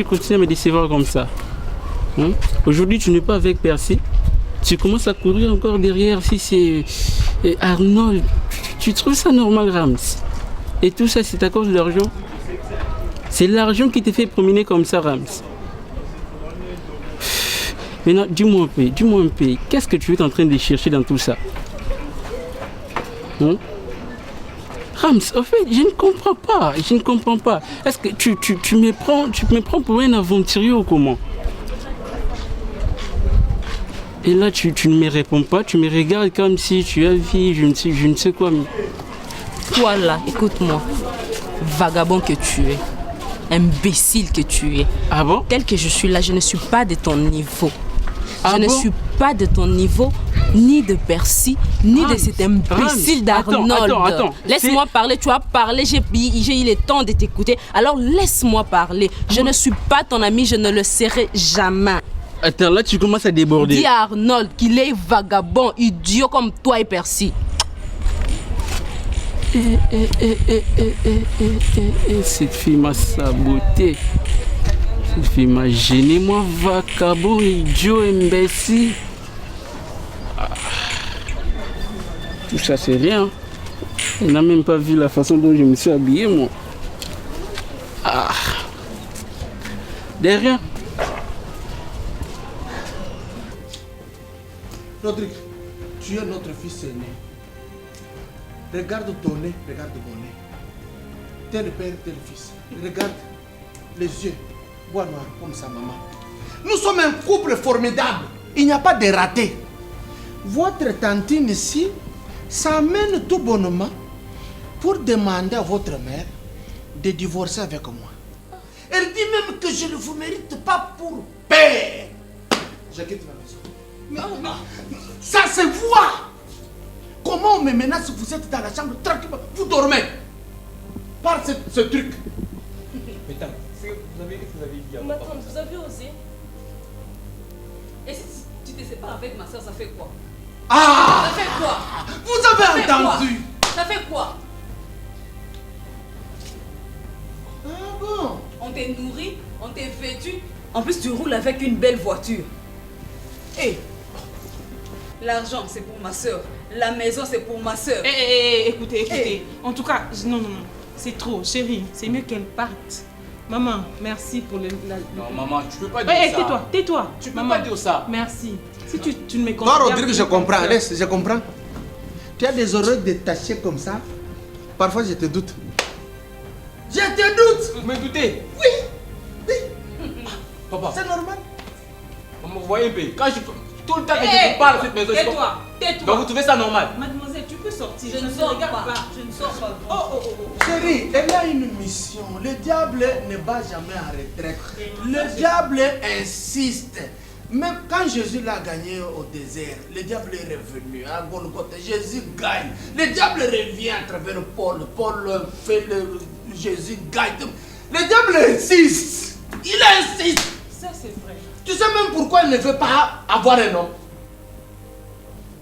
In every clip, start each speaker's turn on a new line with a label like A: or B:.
A: continues à me décevoir comme ça? Hein? Aujourd'hui, tu n'es pas avec Percy. Tu commences à courir encore derrière si c'est Arnold. Tu trouves ça normal, Rams? Et tout ça, c'est à cause de l'argent? C'est l'argent qui te fait promener comme ça, Rams. Maintenant, dis-moi un peu, qu'est-ce que tu es en train de chercher dans tout ça? Hein? Rams, en fait, je ne comprends pas. Est-ce que tu me prends pour un aventurier ou comment? Et là, tu ne me réponds pas, tu me regardes comme si tu as vu, je ne sais quoi. Mais...
B: Toi là, écoute-moi, vagabond que tu es, imbécile que tu es.
A: Ah bon?
B: Tel que je suis là, je ne suis pas de ton niveau.
A: Ah
B: je ne
A: bon?
B: suis pas de ton niveau, ni de Percy, ni de cet imbécile d'Arnold.
A: Attends.
B: Laisse-moi parler, tu as parlé, j'ai eu le temps de t'écouter. Alors laisse-moi parler. Je ne suis pas ton ami, je ne le serai jamais.
A: Attends, là tu commences à déborder.
B: Dis à Arnold qu'il est vagabond, idiot comme toi et Percy.
A: Cette fille m'a saboté. Cette fille m'a gêné. Moi, vagabond, idiot, imbécile. Tout ça, c'est rien. Elle n'a même pas vu la façon dont je me suis habillé, moi. Derrière.
C: Rodrigue, tu es notre fils aîné. Regarde ton nez, regarde mon nez. Tel père, tel fils. Regarde les yeux, bois noir comme sa maman. Nous sommes un couple formidable. Il n'y a pas de raté. Votre tantine ici s'amène tout bonnement pour demander à votre mère de divorcer avec moi. Elle dit même que je ne vous mérite pas pour père. Je quitte la maison. Mais ça se voit. Comment on me menace? Vous êtes dans la chambre tranquillement, vous dormez par ce truc.
D: Mesdames, vous avez dit à
E: Ma tante, vous avez osé? Et si tu te sépares avec ma soeur, ça fait quoi?
C: Ah!
E: Ça fait quoi?
C: Vous avez entendu?
E: Ça fait quoi?
C: Ah bon?
E: On t'est nourri, on t'est vêtu. En plus, tu roules avec une belle voiture. Hé! L'argent, c'est pour ma soeur. La maison, c'est pour ma soeur.
F: Écoutez. En tout cas, non. C'est trop, chérie. C'est mieux qu'elle parte. Maman, merci pour le...
D: Non, maman, tu peux pas dire ça.
F: Tais-toi.
D: Tu peux pas dire ça.
F: Merci. Si tu ne me comprends
C: Toi, Rodrigue, je comprends. Laisse, je comprends. Tu as des oreilles détachées comme ça. Parfois, je te doute. Je te doute!
D: Vous me doutez?
C: Oui.
D: Papa.
C: C'est normal.
D: Vous voyez un peu. Quand tout le temps que je vous parle de cette maison,
E: Tais-toi.
D: Donc vous trouvez ça normal?
F: Mademoiselle, tu peux sortir.
E: Je ne sors pas. Je ne sors pas.
F: Oh.
C: Chérie, elle a une mission. Le diable ne va jamais en retraite. Le diable insiste. Même quand Jésus l'a gagné au désert, le diable est revenu à Golgotha. Jésus gagne. Le diable revient à travers Paul. Paul fait Jésus gagne. Le diable insiste. Il insiste.
F: Ça, c'est vrai.
C: Tu sais même pourquoi elle ne veut pas avoir un homme?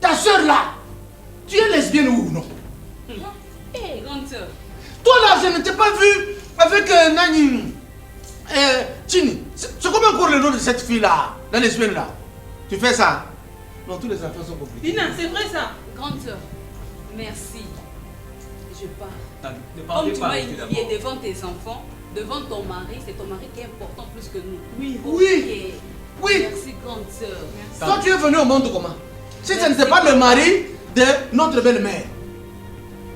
C: Ta soeur là, tu es lesbienne ou non?
E: Hé, grande soeur.
C: Toi là, je ne t'ai pas vu avec Nani. Chini. C'est comment encore le nom de cette fille là, la lesbienne là? Tu fais ça? Non, tous les enfants sont compliqués.
F: Dina, c'est vrai ça.
E: Grande soeur, merci. Je pars.
D: Ne
E: Comme
D: partez
E: tu
D: pas,
E: m'as
D: restez
E: humilié
D: d'abord.
E: devant tes enfants, devant ton mari, c'est ton mari qui est important plus que nous.
F: Oui.
C: Oui.
E: Ok.
C: Oui.
E: Merci, grande soeur.
C: Toi, tu es venu au monde comment? Si ce
E: Merci.
C: n'était pas le mari de notre belle-mère.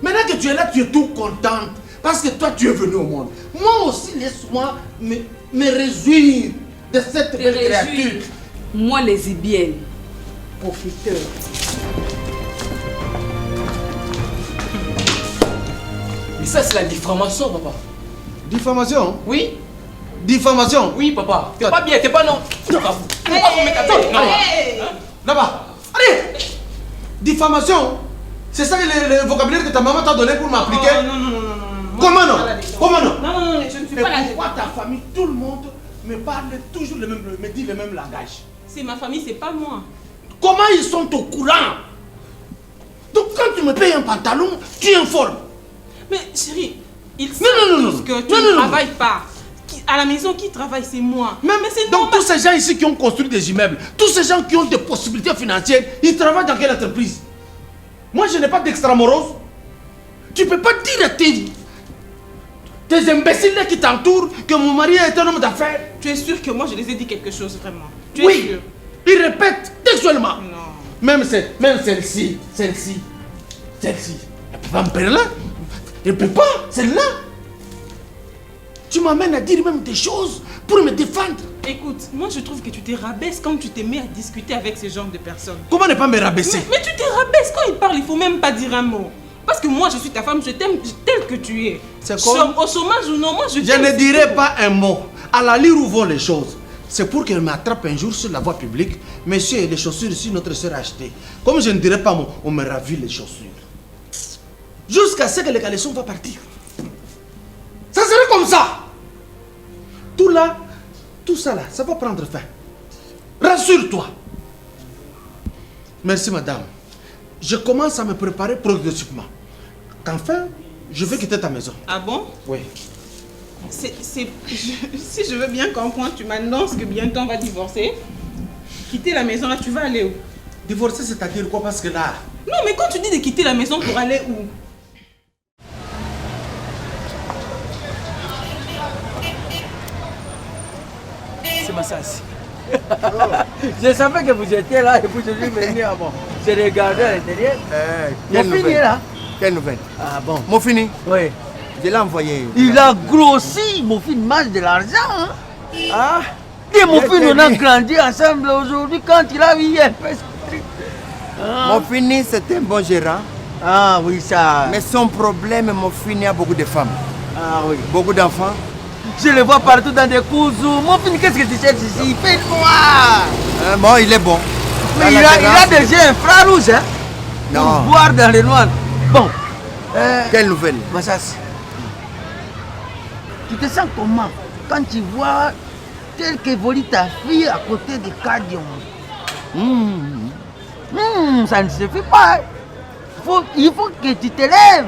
C: Maintenant que tu es là, tu es tout contente. Parce que toi, tu es venu au monde. Moi aussi, laisse-moi me réjouir de cette
E: Te
C: belle
E: réjouis.
C: créature.
E: Moi, lesbienne, profiteur.
D: Mais ça, c'est la diffamation, papa.
C: Diffamation?
D: Oui?
C: Diffamation?
D: Oui, papa. T'es pas bien, t'es pas non. Pourquoi vous me tapez? Non.
C: Là-bas. Allez! Diffamation? C'est ça le vocabulaire que ta maman t'a donné pour m'appliquer?
F: Non.
C: Comment non? Comment non?
F: Non, je ne suis
C: Et
F: pas là.
C: pourquoi ta famille, tout le monde me parle toujours me dit le même langage?
F: C'est ma famille, c'est pas moi.
C: Comment ils sont au courant? Donc quand tu me payes un pantalon, tu informes.
F: Mais chérie, ils
C: Non,
F: savent
C: non,
F: tous que tu
C: non,
F: ne
C: non.
F: travailles pas. à la maison, qui travaille, c'est moi.
C: Mais
F: c'est
C: donc tous ces gens ici qui ont construit des immeubles, tous ces gens qui ont des possibilités financières, ils travaillent dans quelle entreprise? Moi, je n'ai pas d'extramorose. Tu ne peux pas dire à tes imbéciles là qui t'entourent que mon mari est un homme d'affaires.
F: Tu es sûr que moi, je les ai dit quelque chose, vraiment? Tu
C: Oui,
F: es sûr?
C: ils répètent textuellement.
F: Non.
C: Même celle-ci, elle peut pas me perdre là. Elle ne peut pas, celle-là. Tu m'amènes à dire même des choses pour me défendre.
F: Écoute, moi je trouve que tu te rabaisses quand tu te mets à discuter avec ce genre de personnes.
C: Comment ne pas me rabaisser?
F: Mais tu te rabaisses quand ils parlent, il faut même pas dire un mot. Parce que moi je suis ta femme, je t'aime tel que tu es.
C: C'est comme...
F: Au chômage ou non, moi je t'aime.
C: Je ne dirai pas un mot. À la lire où vont les choses. C'est pour qu'elle m'attrape un jour sur la voie publique. Monsieur, les chaussures ici, notre soeur a acheté. Comme je ne dirai pas mot, on me ravit les chaussures. Jusqu'à ce que les caleçons vont partir. Ça serait comme ça. Tout ça là, ça va prendre fin. Rassure-toi. Merci madame. Je commence à me préparer progressivement. Qu'enfin, je vais quitter ta maison.
F: Ah bon?
C: Oui.
F: Si je veux bien comprendre, tu m'annonces que bientôt on va divorcer. Quitter la maison là, tu vas aller où?
C: Divorcer, c'est-à-dire quoi? Parce que là...
F: Non, mais quand tu dis de quitter la maison pour aller où?
G: C'est Massassi. Je savais que vous étiez là et puis je suis venu avant. J'ai regardé à l'intérieur. Mon fini est là.
H: Quelle nouvelle?
G: Ah bon?
H: Mon fini?
G: Oui.
H: Je l'ai envoyé.
G: Il a grossi, mon fils mange de l'argent. Hein?
H: Ah?
G: Et mon fils, on a grandi ensemble aujourd'hui quand il a vu un peu strict. Ah.
H: Mon fini, c'est un bon gérant.
G: Ah oui, ça.
H: Mais son problème, mon fini a beaucoup de femmes.
G: Ah oui.
H: Beaucoup d'enfants.
G: Je le vois partout dans des cousous. Mon fils, qu'est-ce que tu cherches ici? Il fait noir.
H: Bon, il est bon.
G: Mais il a déjà un frère rouge, hein?
H: Non.
G: Pour boire dans les noirs. Bon.
H: Quelle nouvelle?
G: Massas, tu te sens comment quand tu vois telle qu'évolue ta fille à côté de Kadion? Ça ne suffit pas. Il faut que tu te lèves.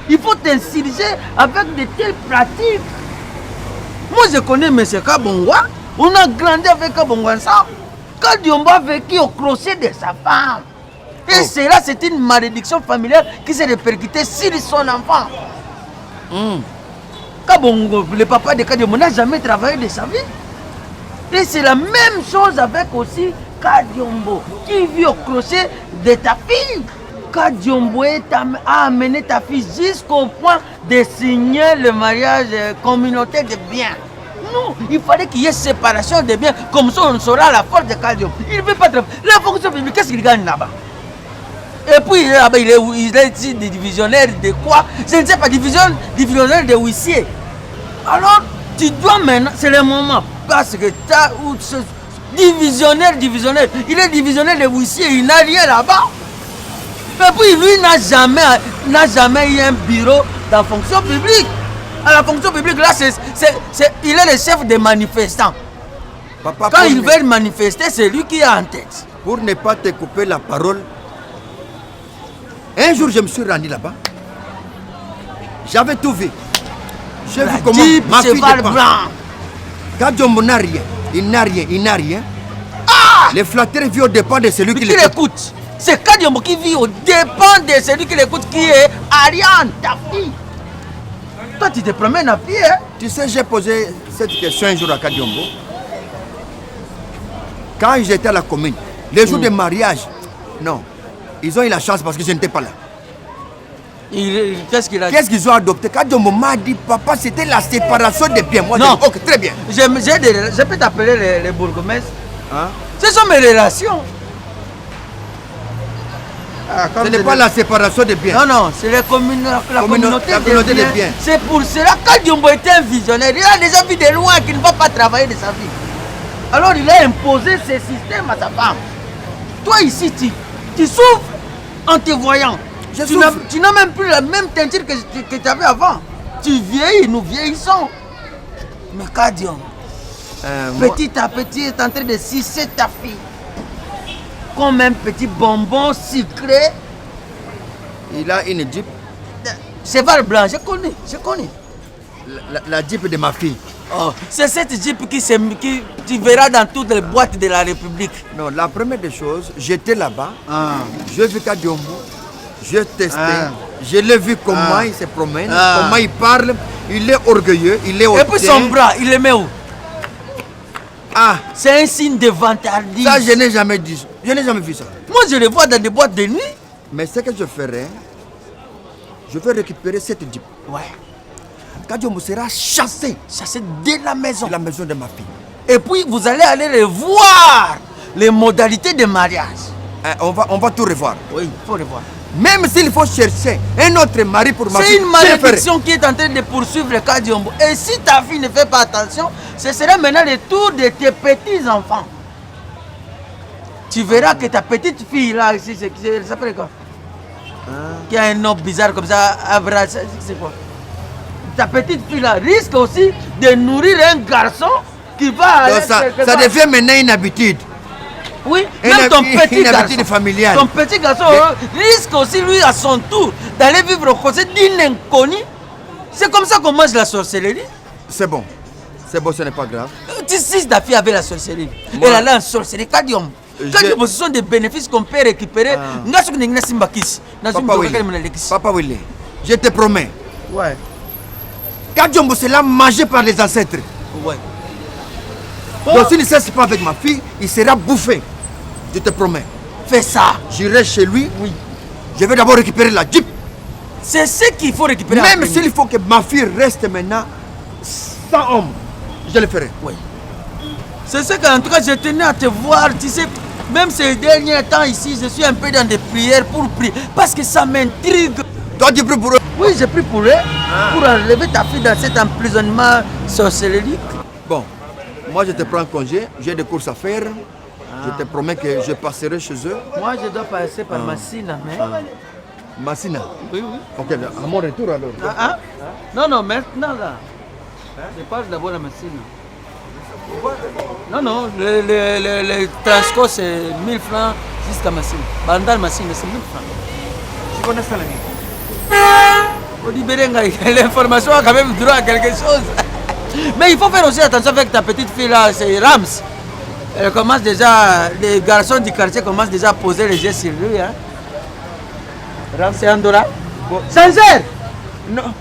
G: Il faut t'insurger avec de telles pratiques. Moi, je connais M. Kabongwa. On a grandi avec Kabongwa ensemble. Kadiombo a vécu au crochet de sa femme. Et cela, c'est une malédiction familiale qui s'est répercutée sur son enfant. Kabongo, le papa de Kadiombo, n'a jamais travaillé de sa vie. Et c'est la même chose avec aussi Kadiombo, qui vit au crochet de ta fille. Kadiombo a amené ta fille jusqu'au point de signer le mariage communautaire de biens. Non, il fallait qu'il y ait séparation des biens, comme ça on saura la force de Kadiombo. Il ne veut pas travailler. La fonction publique, qu'est-ce qu'il gagne là-bas? Et puis là-bas, il est ici divisionnaire de quoi? Je ne sais pas, divisionnaire de huissier. Alors, tu dois maintenant, c'est le moment, parce que tu as divisionnaire, il est divisionnaire de huissier, il n'a rien là-bas. Et puis lui n'a jamais eu un bureau dans la fonction publique. À la fonction publique, là, il est le chef des manifestants.
H: Papa,
G: quand il veut manifester, c'est lui qui est en tête.
H: Pour ne pas te couper la parole, un jour je me suis rendu là-bas. J'avais tout vu. J'ai vu comment ma fille dépend. Kadiombo n'a rien. Il n'a rien. Ah! Les flatteries vivent au dépend de celui qui l'écoute.
G: C'est Kadiombo qui vit au dépend de celui qui l'écoute, qui est Ariane, ta fille. Toi, tu te promènes à pied, hein?
H: Tu sais, j'ai posé cette question un jour à Kadiombo. Quand j'étais à la commune, les jours de mariage, non, ils ont eu la chance parce que je n'étais pas là.
G: Qu'est-ce qu'il a dit?
H: Qu'est-ce qu'ils ont adopté? Kadiombo m'a dit, papa, c'était la séparation des biens. Moi,
G: non.
H: Dit, ok, très bien.
G: Je peux t'appeler les bourgmestres.
H: Hein?
G: Ce sont mes relations.
H: Ce n'est pas la séparation des biens.
G: Non, c'est la communauté des biens. C'est pour cela que Kadiombo était un visionnaire. Il a déjà vu de loin qu'il ne va pas travailler de sa vie. Alors il a imposé ce système à sa femme. Toi ici, tu souffres en te voyant. Tu n'as même plus la même teinture que tu avais avant. Tu vieillis, nous vieillissons. Mais Kadiombo, petit à petit, est en train de sucer ta fille. Comme un petit bonbon sucré.
H: Il a une Jeep.
G: Cheval blanc, je connais.
H: La Jeep de ma fille.
G: Oh, c'est cette Jeep qui tu verras dans toutes les boîtes de la République.
H: Non, la première des choses, j'étais là-bas, je vu Kadiombo, je testé, je l'ai vu comment il se promène, comment il parle, il est orgueilleux, il est hautain.
G: Et puis son bras, il le met où? C'est un signe de vantardise.
H: Ça, je n'ai jamais dit. Je n'ai jamais vu ça.
G: Moi, je le vois dans des boîtes de nuit.
H: Mais ce que je ferai, je vais récupérer cette Jeep.
G: Ouais.
H: Kadiombo sera chassé.
G: Chassé de la maison.
H: De la maison de ma fille.
G: Et puis, vous allez aller revoir les modalités de mariage.
H: On va tout revoir.
G: Oui, il faut revoir.
H: Même s'il faut chercher un autre mari pour ma fille.
G: C'est une malédiction qui est en train de poursuivre Kadiombo. Et si ta fille ne fait pas attention, ce sera maintenant le tour de tes petits-enfants. Tu verras que ta petite fille là, ici, elle s'appelle quoi? Qui a un nom bizarre comme ça, c'est quoi? Ta petite fille là risque aussi de nourrir un garçon qui va aller...
H: Ça devient maintenant une habitude.
G: Oui, même ton petit garçon,
H: familiale.
G: Ton petit garçon risque aussi lui à son tour d'aller vivre au conseil d'une inconnue. C'est comme ça qu'on mange la sorcellerie.
H: C'est bon, ce n'est pas grave.
G: Si ta fille avait la sorcellerie, elle allait en sorcellerie, Kadiombo. Ce sont des bénéfices qu'on peut récupérer.
H: Papa Willy, je te promets.
G: Ouais.
H: Kadiombo sera mangé par les ancêtres.
G: Ouais.
H: Donc s'il ne cesse pas avec ma fille, il sera bouffé. Je te promets.
G: Fais ça.
H: J'irai chez lui.
G: Oui.
H: Je vais d'abord récupérer la Jeep.
G: C'est ce qu'il faut récupérer.
H: Même s'il faut que ma fille reste maintenant sans homme, je le ferai.
G: Oui. C'est ce qu'en tout cas je tenais à te voir. Tu sais, même ces derniers temps ici, je suis un peu dans des prières pour prier. Parce que ça m'intrigue.
H: Toi, tu pries pour eux?
G: Oui, j'ai pris pour eux. Pour enlever ta fille dans cet emprisonnement sorcellérique.
H: Bon, moi je te prends congé. J'ai des courses à faire. Je te promets que je passerai chez eux.
G: Moi, je dois passer par Massina, mais...
H: Massina?
G: Oui, oui.
H: Ok, à mon retour alors.
G: Non, maintenant là. Je passe d'abord à Massina. Non, le transport c'est 1000 francs jusqu'à Massina. Bandal Massina, c'est 1000 francs.
H: Tu connais ça, l'ami?
G: L'information a quand même droit à quelque chose. Mais il faut faire aussi attention avec ta petite fille là, c'est Rams. Elle commence déjà, les garçons du quartier commencent déjà à poser les yeux sur lui. Hein. Rams, c'est Andorra. Bon. Sanzer! Non.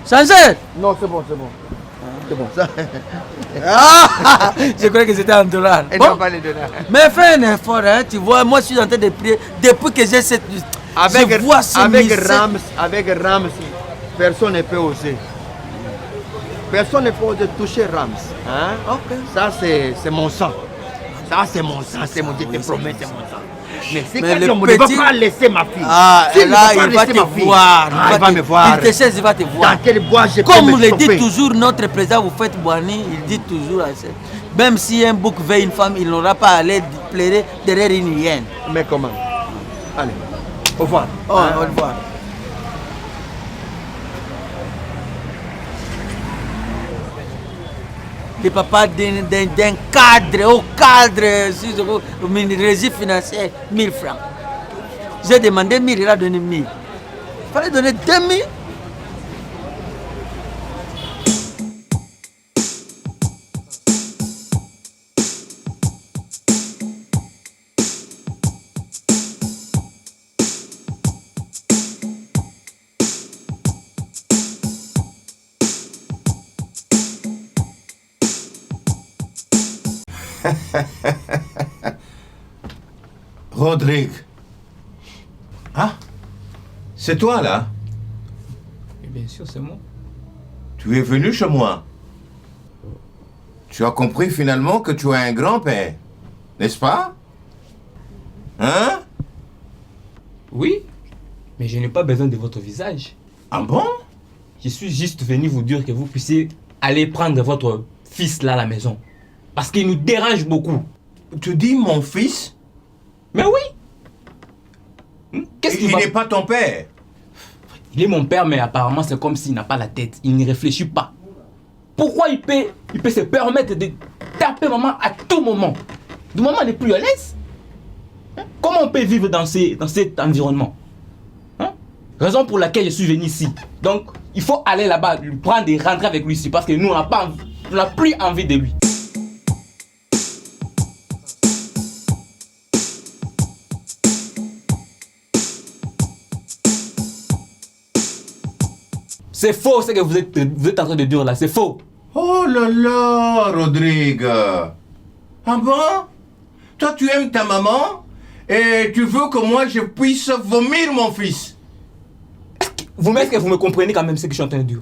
G: Sanzer!
H: Non, c'est bon. C'est bon, ça.
G: Je croyais que c'était en dollars.
H: Bon. Pas les dollars.
G: Mais fais un effort, hein, tu vois, moi je suis en train de prier depuis que j'ai cette...
H: Avec Rams, personne ne peut oser. Personne ne peut oser toucher Rams. Hein?
G: Ok.
H: Ça, c'est mon sang. Ça, c'est mon sang. C'est mon Dieu, je te promets, c'est mon sang. Mais si quelqu'un ne va pas laisser ma fille.
G: Là, il va te voir.
H: Il va me voir.
G: Il te cherche, il va te voir.
H: Dans quel bois je peux
G: Comme
H: me
G: le
H: choper.
G: dit toujours notre président, vous faites Boani, il dit toujours à ça. Même si un bouc veut une femme, il n'aura pas à aller pleurer derrière une hyène.
H: Mais comment? Allez, au revoir.
G: Oh, au revoir. Le papa d'un cadre, au cadre, si je veux, au régime financier, 1000 francs. J'ai demandé 1000, il a donné 1000. Il fallait donner 2000.
I: Rodrigue. Ah, c'est toi là?
D: Bien sûr, c'est moi.
I: Tu es venu chez moi. Tu as compris finalement que tu es un grand-père, n'est-ce pas? Hein?
D: Oui, mais je n'ai pas besoin de votre visage.
I: Ah bon?
D: Je suis juste venu vous dire que vous puissiez aller prendre votre fils là à la maison. Parce qu'il nous dérange beaucoup.
I: Tu dis mon fils?
D: Mais oui. Qu'est-ce qu'il
I: Il n'est pas ton père.
D: Il est mon père, mais apparemment c'est comme s'il n'a pas la tête. Il ne réfléchit pas. Pourquoi il peut se permettre de taper maman à tout moment? Du moment où elle n'est plus à l'aise. Comment on peut vivre dans cet environnement? Raison pour laquelle je suis venu ici. Donc, il faut aller là-bas, lui prendre et rentrer avec lui ici parce que nous, on n'a plus envie de lui. C'est faux ce que vous êtes en train de dire là, c'est faux.
I: Oh là là, Rodrigue. Ah bon? Toi, tu aimes ta maman et tu veux que moi je puisse vomir mon fils.
D: Est-ce que vous me comprenez quand même ce que je suis en train de dire?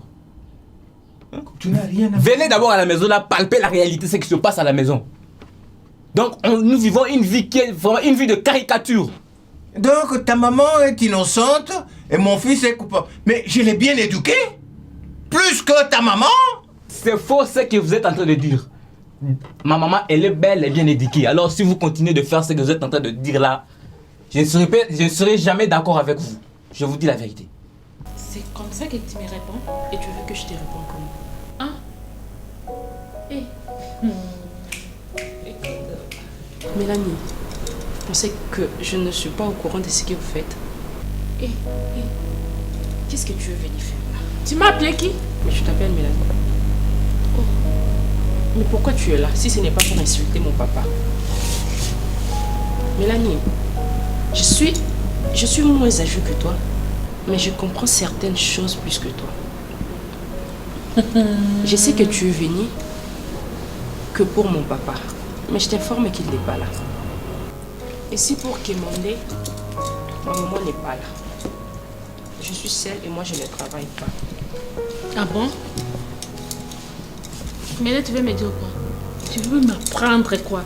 I: Tu n'as rien à...
D: Venez d'abord à la maison là, palper la réalité, ce qui se passe à la maison. Donc nous vivons une vie qui est vraiment une vie de caricature.
I: Donc ta maman est innocente et mon fils est coupable. Mais je l'ai bien éduqué. Plus que ta maman.
D: C'est faux ce que vous êtes en train de dire. Ma maman, elle est belle et bien éduquée. Alors si vous continuez de faire ce que vous êtes en train de dire là, je ne serai jamais d'accord avec vous. Je vous dis la vérité.
B: C'est comme ça que tu me réponds et tu veux que je te réponde comment? Hein? Mélanie, vous pensez que je ne suis pas au courant de ce que vous faites? Qu'est-ce que tu veux venir faire là? Tu m'as appelé qui? Mais je t'appelle Mélanie. Oh. Mais pourquoi tu es là si ce n'est pas pour insulter mon papa? Mélanie, je suis moins âgée que toi, mais je comprends certaines choses plus que toi. Je sais que tu es venu que pour mon papa, mais je t'informe qu'il n'est pas là. Et si pour Kémondé, ma maman n'est pas là. Je suis seule et moi je ne travaille pas.
J: Ah bon? Mais là tu veux me dire quoi? Tu veux m'apprendre quoi?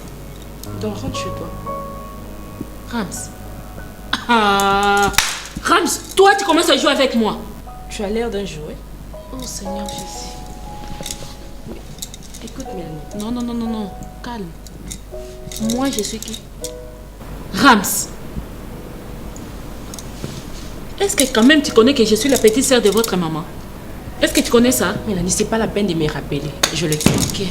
B: Donc rentre chez toi.
J: Rams. Ah, Rams, toi tu commences à jouer avec moi.
B: Tu as l'air d'un jouet.
J: Oh Seigneur Jésus.
B: Écoute Mélanie.
J: Non. Calme. Moi je suis qui? Rams. Est-ce que quand même tu connais que je suis la petite sœur de votre maman? Est-ce que tu connais ça?
B: Mélanie, c'est pas la peine de me rappeler. Je le sais.
J: Ok.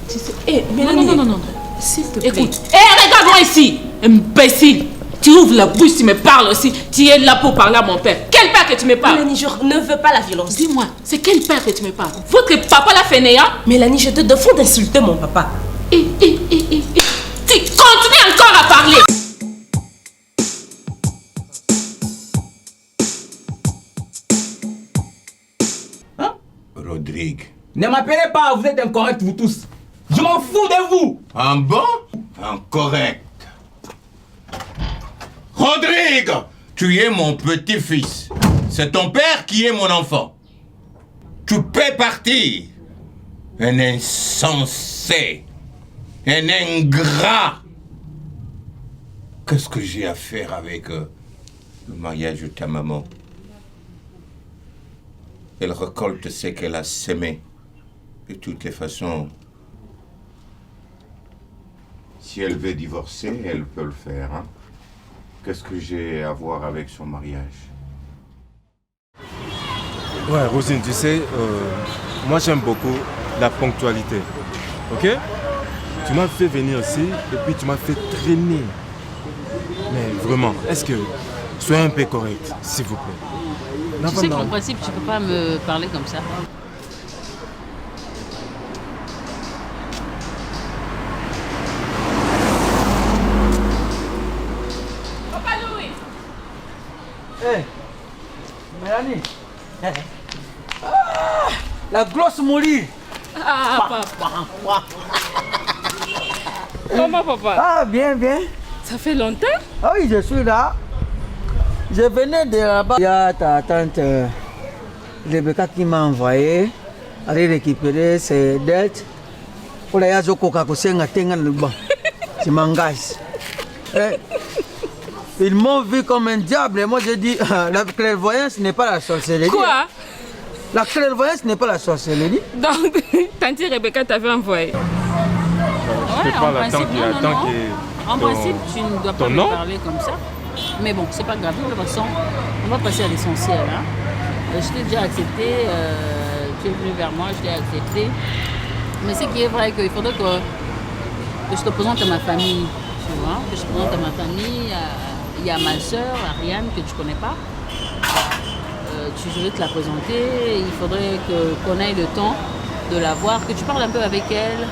B: Tu sais... Mélanie.
J: Non.
B: S'il te plaît.
J: Écoute. Regarde-moi ici. Imbécile. Tu ouvres la bouche, tu me parles aussi. Tu es là pour parler à mon père. Quel père que tu me parles?
B: Mélanie, je ne veux pas la violence.
J: Dis-moi, c'est quel père que tu me parles? Votre papa l'a fait néant?
B: Mélanie, je te défends d'insulter mon papa.
J: Tu continues encore à parler.
I: Rodrigue.
D: Ne m'appelez pas, vous êtes incorrects vous tous. Je m'en fous de vous.
I: Ah bon? Incorrect. Rodrigue, tu es mon petit-fils. C'est ton père qui est mon enfant. Tu peux partir. Un insensé. Un ingrat. Qu'est-ce que j'ai à faire avec le mariage de ta maman? Elle récolte ce qu'elle a sémé. De toutes les façons, si elle veut divorcer, elle peut le faire. Hein? Qu'est-ce que j'ai à voir avec son mariage?
K: Ouais, Rosine, tu sais, moi j'aime beaucoup la ponctualité. Ok? Tu m'as fait venir ici et puis tu m'as fait traîner. Mais vraiment, est-ce que... Sois un peu correct, s'il vous plaît.
J: Tu sais qu'en principe, tu peux pas me parler comme ça.
B: Papa Louis.
G: Hé, Mélanie. Ah, la grosse mourir.
B: Ah, papa. Comment, papa?
G: Ah, bien.
B: Ça fait longtemps?
G: Ah oui, je suis là. Je venais de là-bas. Il y a ta tante Rebecca qui m'a envoyé aller récupérer ses dettes pour la yazo coca kosenga tenga le banc. Tu m'engages. Ils m'ont vu comme un diable et moi j'ai dit la clairvoyance n'est pas la sorcellerie.
B: Quoi?
G: La clairvoyance n'est pas la sorcellerie.
B: Donc, tante Rebecca t'avait envoyé.
K: Je te parle
J: En principe, tu ne dois pas me parler comme ça. Mais bon, c'est pas grave. De toute façon, on va passer à l'essentiel. Hein. Je t'ai déjà accepté. Tu es venu vers moi, je t'ai accepté. Mais ce qui est vrai, qu'il faudrait que je te présente à ma famille. Tu vois, que je te présente à ma famille. Il y a ma soeur, Ariane, que tu connais pas. je vais te la présenter. Il faudrait qu'on ait le temps de la voir, que tu parles un peu avec elle.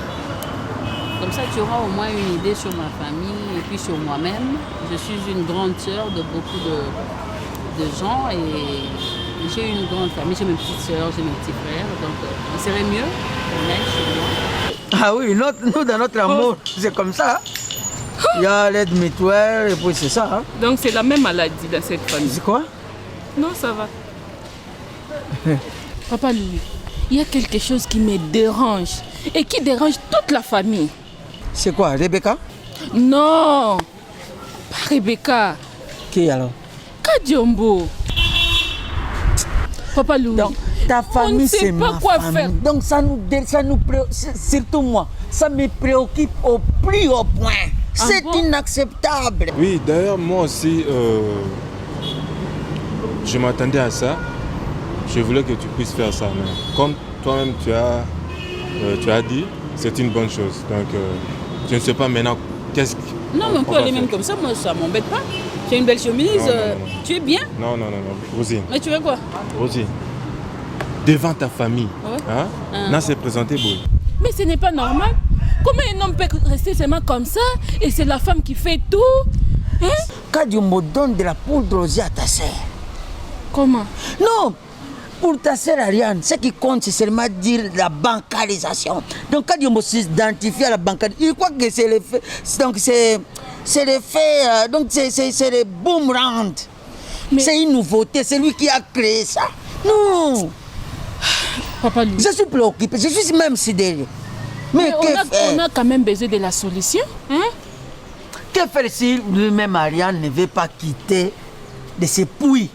J: Comme ça, tu auras au moins une idée sur ma famille et puis sur moi-même. Je suis une grande sœur de beaucoup de gens et j'ai une grande famille. J'ai mes petites sœurs, j'ai mes petits frères. Donc, on serait mieux qu'on aille chez moi.
G: Ah oui, nous, dans notre amour, c'est comme ça. Il y a l'aide mutuelle et puis c'est ça. Hein.
F: Donc, c'est la même maladie dans cette famille.
G: C'est quoi?
F: Non, ça va.
B: Papa Louis, il y a quelque chose qui me dérange et qui dérange toute la famille.
G: C'est quoi, Rebecca?
B: Non, pas Rebecca.
G: Qui alors?
B: Kadiombo. Papa Louis,
G: donc, ta famille, c'est ma famille.
B: Faire.
G: Donc ça nous préoccupe, surtout moi, ça me préoccupe au plus haut point. C'est inacceptable.
K: Oui, d'ailleurs, moi aussi, je m'attendais à ça. Je voulais que tu puisses faire ça. Mais comme toi-même, tu as dit, c'est une bonne chose. Donc, je ne sais pas maintenant qu'est-ce que...
J: Non, mais on peut aller même comme ça, moi, ça ne m'embête pas. Tu as une belle chemise, non. Tu es bien?
K: Non, Rosine.
J: Mais tu veux quoi?
K: Rosine, devant ta famille,
J: Là,
K: c'est présenté beau.
B: Mais ce n'est pas normal. Comment un homme peut rester seulement comme ça et c'est la femme qui fait tout? Hein?
G: Quand Dieu me donne de la poudre aux yeux à ta sœur.
B: Comment?
G: Non, pour ta sœur Ariane, ce qui compte, c'est seulement dire la bancarisation. Donc quand Dieu me s'identifie à la bancarisation, il croit que c'est le fait. Donc c'est le fait. Donc c'est le boomerang. C'est une nouveauté, c'est lui qui a créé ça. Non.
B: Papa Louis.
G: Je suis préoccupé, je suis même sidéré. Mais
B: on a quand même besoin de la solution. Hein?
G: Que faire si lui-même Ariane ne veut pas quitter de ses pouilles,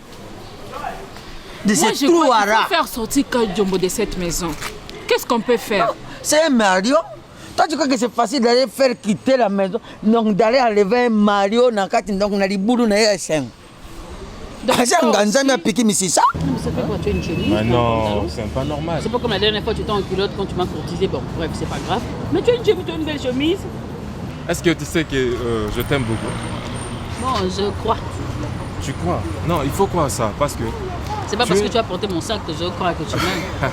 G: de ses trous à rats?
B: Il faut faire sortir Kadiombo de cette maison. Qu'est-ce qu'on peut faire?
G: C'est un Mario. Toi, tu crois que c'est facile d'aller faire quitter la maison, donc d'aller enlever un Mario dans le boulot de la scène? C'est un ganzami à piquer, mais c'est ça?
J: Ça fait quoi? Tu as une chemise?
K: Mais non, c'est pas normal.
J: C'est pas comme la dernière fois, tu étais en culotte quand tu m'as courtisé. Bon, bref, c'est pas grave. Mais tu as une chemise, tu as une belle chemise.
K: Est-ce que tu sais que je t'aime beaucoup?
J: Bon, je crois.
K: Tu crois? Non, il faut croire ça, parce que...
J: C'est pas parce que tu as porté mon sac que je crois que tu m'aimes.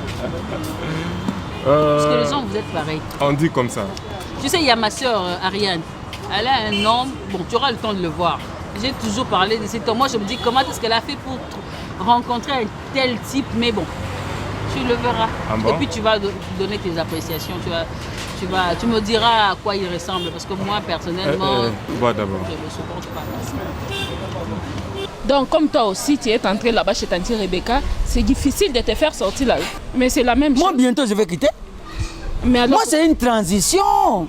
J: Parce que les gens, vous êtes pareils.
K: On dit comme ça.
J: Tu sais, il y a ma soeur Ariane. Elle a un homme, bon, tu auras le temps de le voir. J'ai toujours parlé de cet homme. Moi, je me dis, comment est-ce qu'elle a fait pour rencontrer un tel type? Mais bon, tu le verras.
K: Ah bon?
J: Et puis, tu vas donner tes appréciations. Tu me diras à quoi il ressemble. Parce que moi, personnellement,
K: vois d'abord.
J: Je ne le supporte pas.
B: Donc, comme toi aussi, tu es entré là-bas chez Tanti Rebecca, c'est difficile de te faire sortir là. Mais c'est la même chose.
G: Moi, bientôt, je vais quitter.
B: Mais alors,
G: moi, c'est une transition.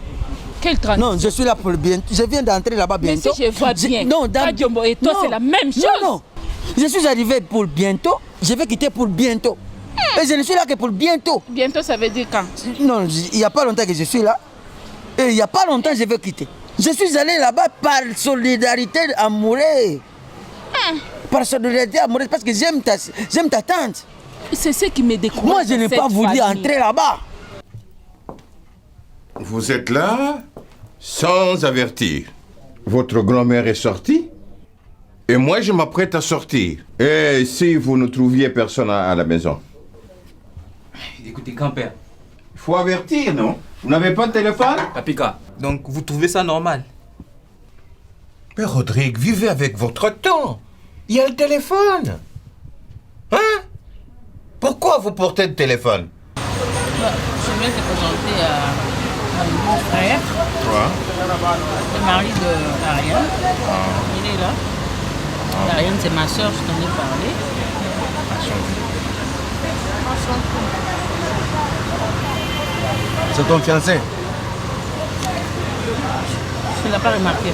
B: Quelle transition?
G: Non, je suis là pour bientôt. Je viens d'entrer là-bas bientôt.
B: Mais si je vois bien, Kadiombo et toi, c'est la même chose.
G: Non. Je suis arrivé pour bientôt. Je vais quitter pour bientôt. Et je ne suis là que pour bientôt.
B: Bientôt, ça veut dire quand?
G: Non, il n'y a pas longtemps que je suis là. Et il n'y a pas longtemps que je vais quitter. Je suis allé là-bas par solidarité amoureuse. Par solidarité amoureuse, parce que j'aime ta tante.
B: C'est ce qui me décourage.
G: Moi, je n'ai pas voulu entrer là-bas.
I: Vous êtes là sans avertir. Votre grand-mère est sortie et moi je m'apprête à sortir. Et si vous ne trouviez personne à la maison?
D: Écoutez, grand-père.
I: Il faut avertir, non? Vous n'avez pas de téléphone?
D: Papika, donc vous trouvez ça normal?
I: Père Rodrigue, vivez avec votre temps. Il y a le téléphone. Hein? Pourquoi vous portez le téléphone?
J: Je viens te présenter à mon frère, le mari de Ariane. Il est là. Ariane, c'est ma soeur, je t'en ai parlé.
H: C'est ton fiancé?
J: Tu ne l'as pas remarqué?